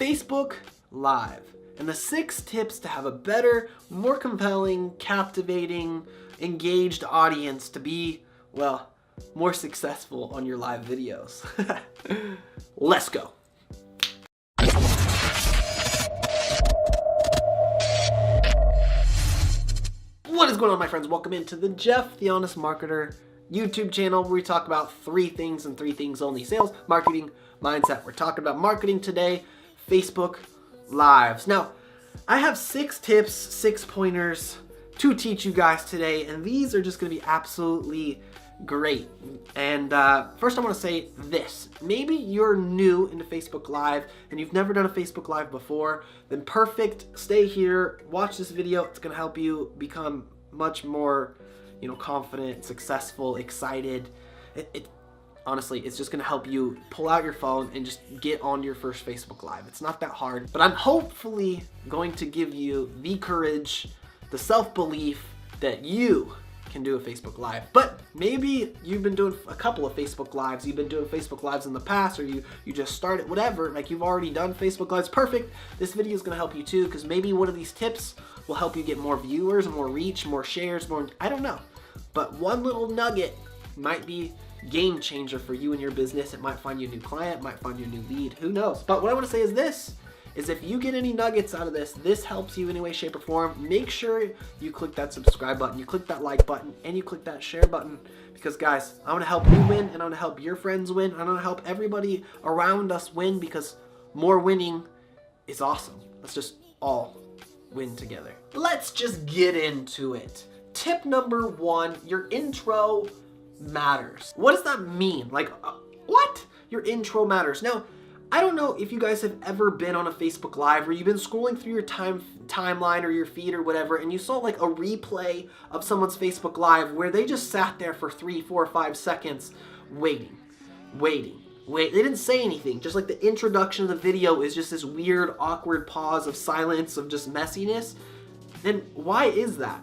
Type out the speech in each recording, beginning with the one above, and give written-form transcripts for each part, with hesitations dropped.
Facebook Live and the 6 tips to have a better, more compelling, captivating, engaged audience to be, well, more successful on your live videos. Let's go. What is going on, my friends? Welcome into the Jeff the Honest Marketer YouTube channel where we talk about 3 things and 3 things only: sales, marketing, mindset. We're talking about marketing today, Facebook Lives. Now, I have 6 tips, 6 pointers to teach you guys today, and these are just going to be absolutely great. And first I want to say this: maybe you're new into Facebook Live and you've never done a Facebook Live before, then perfect, stay here, watch this video. It's going to help you become much more, confident, successful, excited. Honestly, it's just going to help you pull out your phone and just get on your first Facebook Live. It's not that hard, but I'm hopefully going to give you the courage, the self-belief that you can do a Facebook Live. But maybe you've been doing a couple of Facebook Lives, you've been doing Facebook Lives in the past, or you just started, whatever, like you've already done Facebook Lives. Perfect. This video is going to help you too, because maybe one of these tips will help you get more viewers, more reach, more shares, more, I don't know. But one little nugget might be game changer for you and your business. It might find you a new client, might find you a new lead, who knows. But what I want to say is this, is if you get any nuggets out of this helps you in any way, shape, or form, make sure you click that subscribe button, you click that like button, and you click that share button. Because guys, I want to help you win, and I want to help your friends win. I want to help everybody around us win, because more winning is awesome. Let's just all win together. Let's just get into it. Tip number 1, your intro matters. What does that mean? Like, what? Your intro matters. Now, I don't know if you guys have ever been on a Facebook Live where you've been scrolling through your timeline or your feed or whatever, and you saw like a replay of someone's Facebook Live where they just sat there for 3, 4, 5 seconds waiting. They didn't say anything. Just like the introduction of the video is just this weird, awkward pause of silence, of just messiness. Then why is that?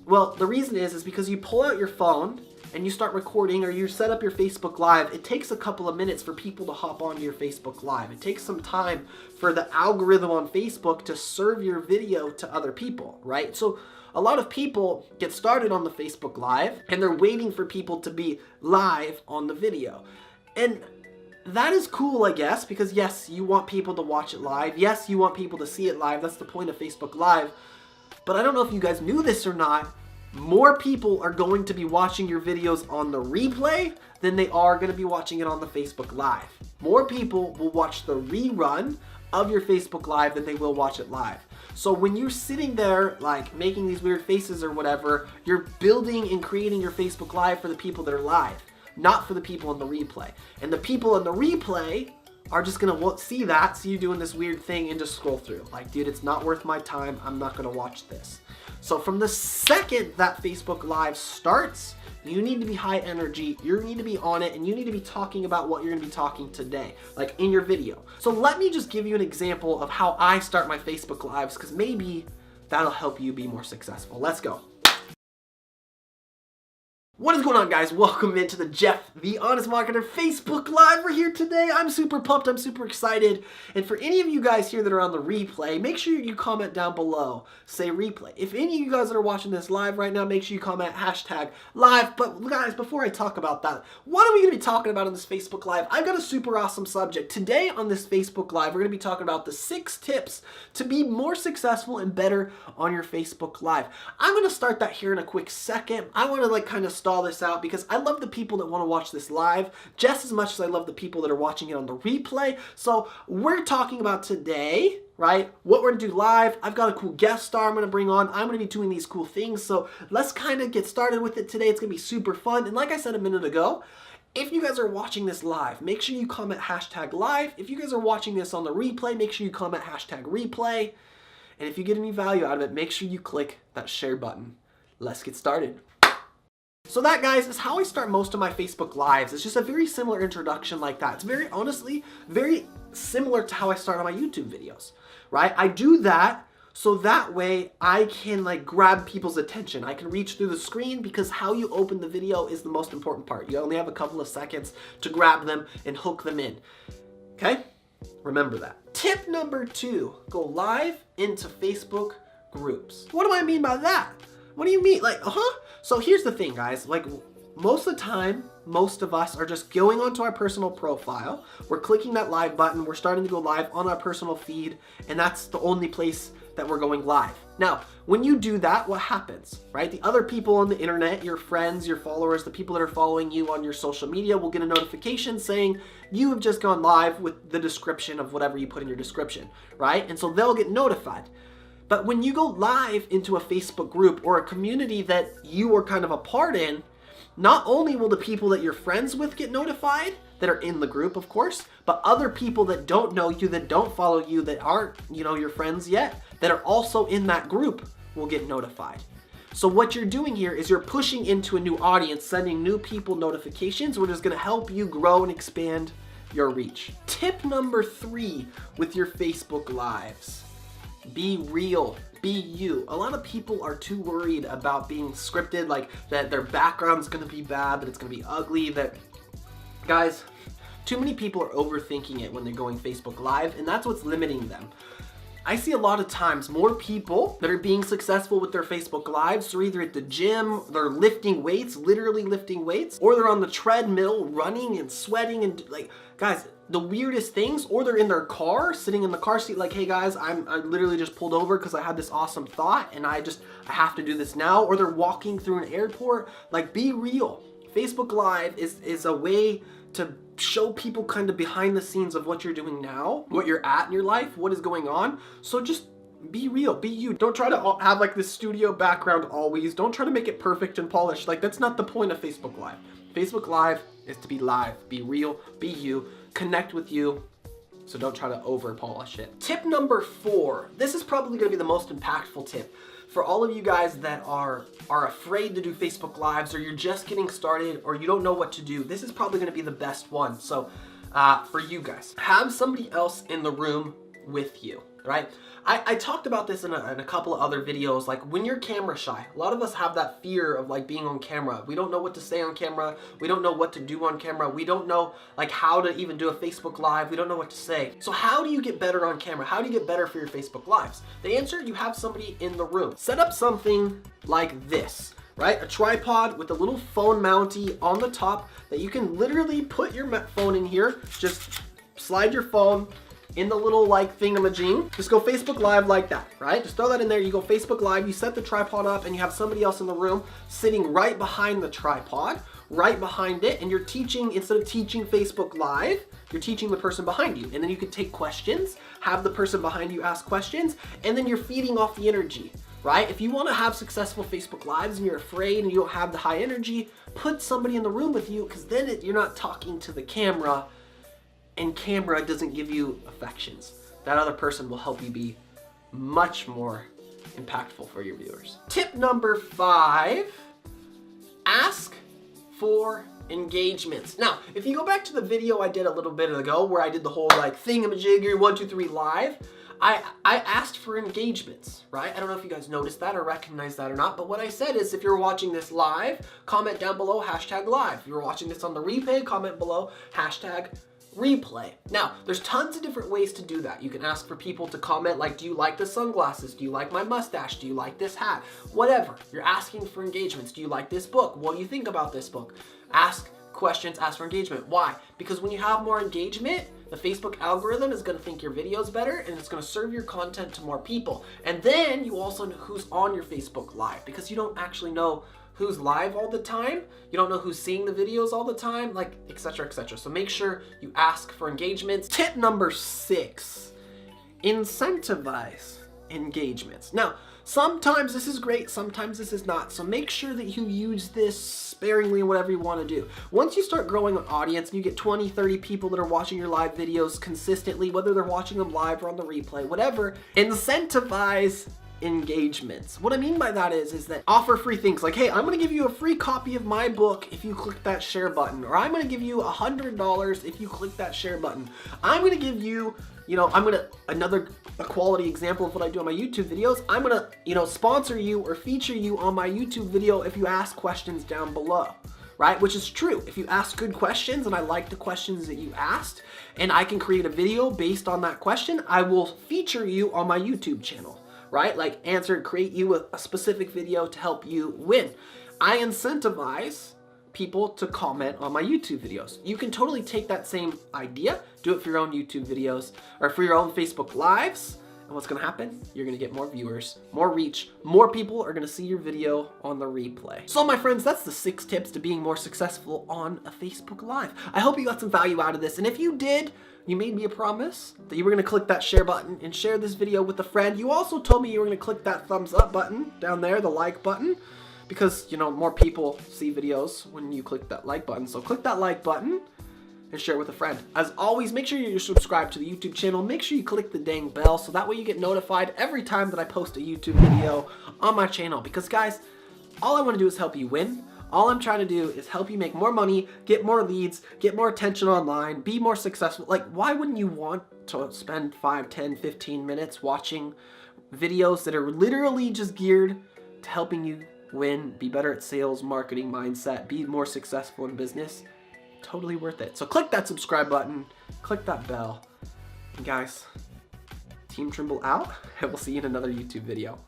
Well, the reason is because you pull out your phone and you start recording, or you set up your Facebook Live. It takes a couple of minutes for people to hop onto your Facebook Live. It takes some time for the algorithm on Facebook to serve your video to other people, right? So a lot of people get started on the Facebook Live and they're waiting for people to be live on the video. And that is cool, I guess, because yes, you want people to watch it live. Yes, you want people to see it live. That's the point of Facebook Live. But I don't know if you guys knew this or not, more people are going to be watching your videos on the replay than they are going to be watching it on the Facebook Live. More people will watch the rerun of your Facebook Live than they will watch it live. So when you're sitting there like making these weird faces or whatever, you're building and creating your Facebook Live for the people that are live, not for the people in the replay. And the people in the replay are just gonna see you doing this weird thing and just scroll through. Like, dude, it's not worth my time. I'm not gonna watch this. So from the second that Facebook Live starts, you need to be high energy, you need to be on it, and you need to be talking about what you're gonna be talking today, like in your video. So let me just give you an example of how I start my Facebook Lives, because maybe that'll help you be more successful. Let's go. What is going on, guys? Welcome into the Jeff the Honest Marketer Facebook Live. We're here today. I'm super pumped. I'm super excited. And for any of you guys here that are on the replay, make sure you comment down below. Say replay. If any of you guys that are watching this live right now, make sure you comment #live. But guys, before I talk about that, what are we going to be talking about on this Facebook Live? I've got a super awesome subject. Today on this Facebook Live, we're going to be talking about the 6 tips to be more successful and better on your Facebook Live. I'm going to start that here in a quick second. I want to kind of stall this out because I love the people that want to watch this live just as much as I love the people that are watching it on the replay. So we're talking about today, right, what we're gonna do live. I've got a cool guest star I'm gonna bring on. I'm gonna be doing these cool things. So let's kind of get started with it today. It's gonna be super fun. And like I said a minute ago, if you guys are watching this live, make sure you comment #live. If you guys are watching this on the replay, make sure you comment #replay. And if you get any value out of it, make sure you click that share button. Let's get started. So that, guys, is how I start most of my Facebook Lives. It's just a very similar introduction like that. It's very, honestly, very similar to how I start on my YouTube videos, right? I do that so that way I can grab people's attention. I can reach through the screen because how you open the video is the most important part. You only have a couple of seconds to grab them and hook them in, okay? Remember that. Tip number 2, go live into Facebook groups. What do I mean by that? What do you mean? Like, So here's the thing, guys. Like, most of the time, most of us are just going onto our personal profile. We're clicking that live button. We're starting to go live on our personal feed, and that's the only place that we're going live. Now, when you do that, what happens, right? The other people on the internet, your friends, your followers, the people that are following you on your social media will get a notification saying you have just gone live with the description of whatever you put in your description, right? And so they'll get notified. But when you go live into a Facebook group or a community that you are kind of a part in, not only will the people that you're friends with get notified, that are in the group, of course, but other people that don't know you, that don't follow you, that aren't, your friends yet, that are also in that group will get notified. So what you're doing here is you're pushing into a new audience, sending new people notifications, which is going to help you grow and expand your reach. Tip number 3 with your Facebook Lives. Be real. Be you. A lot of people are too worried about being scripted, like that their background's going to be bad, that it's going to be ugly, that... Guys, too many people are overthinking it when they're going Facebook Live, and that's what's limiting them. I see a lot of times more people that are being successful with their Facebook Lives are either at the gym, they're lifting weights, literally lifting weights, or they're on the treadmill running and sweating and guys, the weirdest things, or they're in their car, sitting in the car seat like, hey guys, I literally just pulled over because I had this awesome thought and I have to do this now, or they're walking through an airport. Like, be real. Facebook Live is a way to show people kind of behind the scenes of what you're doing now, what you're at in your life, what is going on. So just be real, be you. Don't try to have like this studio background always. Don't try to make it perfect and polished. Like, that's not the point of Facebook Live. Facebook Live is to be live, be real, be you, connect with you. So don't try to over polish it. Tip number 4. This is probably gonna be the most impactful tip for all of you guys that are afraid to do Facebook Lives, or you're just getting started, or you don't know what to do. This is probably gonna be the best one. So for you guys, have somebody else in the room with you, right? I talked about this in a couple of other videos. Like, when you're camera shy, a lot of us have that fear of like being on camera. We don't know what to say on camera. We don't know what to do on camera. We don't know like how to even do a Facebook Live. We don't know what to say. So how do you get better on camera? How do you get better for your Facebook Lives? The answer, you have somebody in the room. Set up something like this, right? A tripod with a little phone mountie on the top that you can literally put your phone in here. Just slide your phone in the little like thingamajig. Just go Facebook Live like that, right? Just throw that in there. You go Facebook Live, you set the tripod up, and you have somebody else in the room sitting right behind the tripod, right behind it, and you're teaching, instead of teaching Facebook Live, you're teaching the person behind you. And then you can take questions, have the person behind you ask questions, and then you're feeding off the energy, right? If you want to have successful Facebook Lives and you're afraid and you don't have the high energy, put somebody in the room with you, because then you're not talking to the camera, and camera doesn't give you affections. That other person will help you be much more impactful for your viewers. Tip number 5, ask for engagements. Now, if you go back to the video I did a little bit ago where I did the whole like thingamajigger 1, 2, 3 live, I asked for engagements, right? I don't know if you guys noticed that or recognize that or not, but what I said is, if you're watching this live, comment down below #live. If you're watching this on the replay, comment below #replay. Now, there's tons of different ways to do that. You can ask for people to comment like, do you like the sunglasses? Do you like my mustache? Do you like this hat? Whatever. You're asking for engagements. Do you like this book? What do you think about this book? Ask questions, ask for engagement. Why? Because when you have more engagement, the Facebook algorithm is going to think your video's better, and it's going to serve your content to more people. And then you also know who's on your Facebook Live, because you don't actually know who's live all the time. You don't know who's seeing the videos all the time, like etc, etc. So make sure you ask for engagements. Tip number 6, incentivize engagements. Now, sometimes this is great, sometimes this is not. So make sure that you use this sparingly in whatever you want to do. Once you start growing an audience and you get 20, 30 people that are watching your live videos consistently, whether they're watching them live or on the replay, whatever, incentivize engagements. What I mean by that is that offer free things like, hey, I'm going to give you a free copy of my book if you click that share button, or I'm going to give you $100 if you click that share button. I'm going to give you, another quality example of what I do on my YouTube videos. I'm going to, sponsor you or feature you on my YouTube video if you ask questions down below, right? Which is true. If you ask good questions and I like the questions that you asked and I can create a video based on that question, I will feature you on my YouTube channel, right? Like create you a specific video to help you win. I incentivize people to comment on my YouTube videos. You can totally take that same idea, do it for your own YouTube videos or for your own Facebook Lives. And what's gonna happen? You're gonna get more viewers, more reach, more people are gonna see your video on the replay. So my friends, that's the 6 tips to being more successful on a Facebook Live. I hope you got some value out of this. And if you did, you made me a promise that you were gonna click that share button and share this video with a friend. You also told me you were gonna click that thumbs up button down there, the like button, because more people see videos when you click that like button. So click that like button and share it with a friend. As always, make sure you're subscribed to the YouTube channel. Make sure you click the dang bell so that way you get notified every time that I post a YouTube video on my channel. Because guys, all I want to do is help you win. All I'm trying to do is help you make more money, get more leads, get more attention online, be more successful. Like, why wouldn't you want to spend 5, 10, 15 minutes watching videos that are literally just geared to helping you win, be better at sales, marketing, mindset, be more successful in business? Totally worth it. So click that subscribe button, click that bell. And guys, Team Trimble out, and we'll see you in another YouTube video.